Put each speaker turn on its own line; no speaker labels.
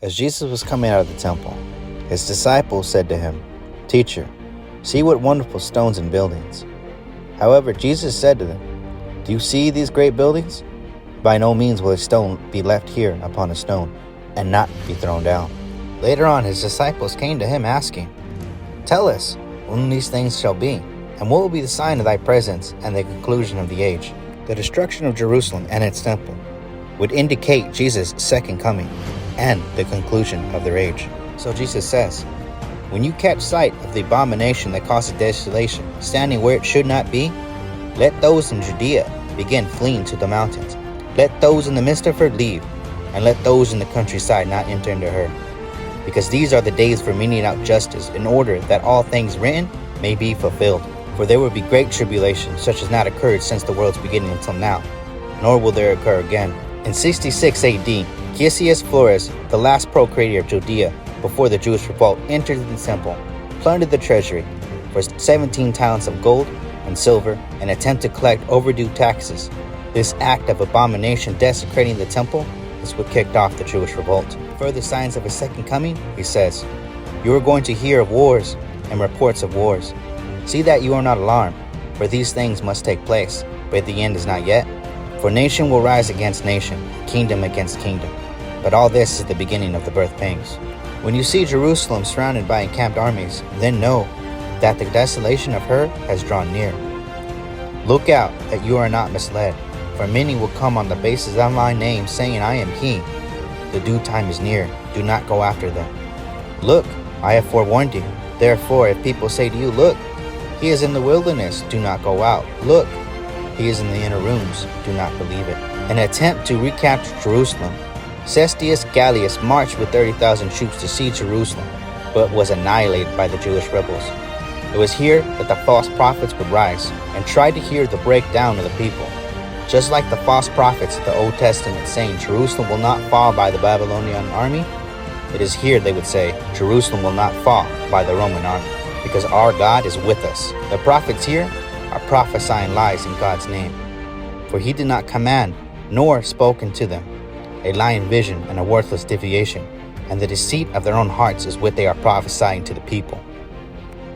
As Jesus was coming out of the temple, his disciples said to him, "Teacher, see what wonderful stones and buildings." However, Jesus said to them, "Do you see these great buildings? By no means will a stone be left here upon a stone, and not be thrown down." Later on, his disciples came to him asking, "Tell us when these things shall be, and what will be the sign of thy presence and the conclusion of the age?" The destruction of Jerusalem and its temple would indicate Jesus' second coming and the conclusion of their age. So Jesus says, "When you catch sight of the abomination that causes desolation, standing where it should not be, let those in Judea begin fleeing to the mountains. Let those in the midst of her leave, and let those in the countryside not enter into her. Because these are the days for meting out justice, in order that all things written may be fulfilled. For there will be great tribulation, such as not occurred since the world's beginning until now, nor will there occur again." In 66 AD, Cassius Florus, the last procurator of Judea before the Jewish revolt, entered the temple, plundered the treasury for 17 talents of gold and silver, and attempted to collect overdue taxes. This act of abomination desecrating the temple is what kicked off the Jewish revolt. Further signs of his second coming, he says, "You are going to hear of wars and reports of wars. See that you are not alarmed, for these things must take place, but the end is not yet. For nation will rise against nation, kingdom against kingdom. But all this is the beginning of the birth pangs. When you see Jerusalem surrounded by encamped armies, then know that the desolation of her has drawn near. Look out that you are not misled, for many will come on the basis of my name, saying, 'I am he.' The due time is near. Do not go after them. Look, I have forewarned you. Therefore, if people say to you, 'Look, he is in the wilderness,' do not go out. 'Look, he is in the inner rooms,' do not believe it." An attempt to recapture Jerusalem. Cestius Gallius marched with 30,000 troops to siege Jerusalem, but was annihilated by the Jewish rebels. It was here that the false prophets would rise and try to hear the breakdown of the people. Just like the false prophets of the Old Testament saying Jerusalem will not fall by the Babylonian army, it is here they would say Jerusalem will not fall by the Roman army, because our God is with us. The prophets here are prophesying lies in God's name, for he did not command nor spoken to them. A lying vision and a worthless deviation, and the deceit of their own hearts is what they are prophesying to the people.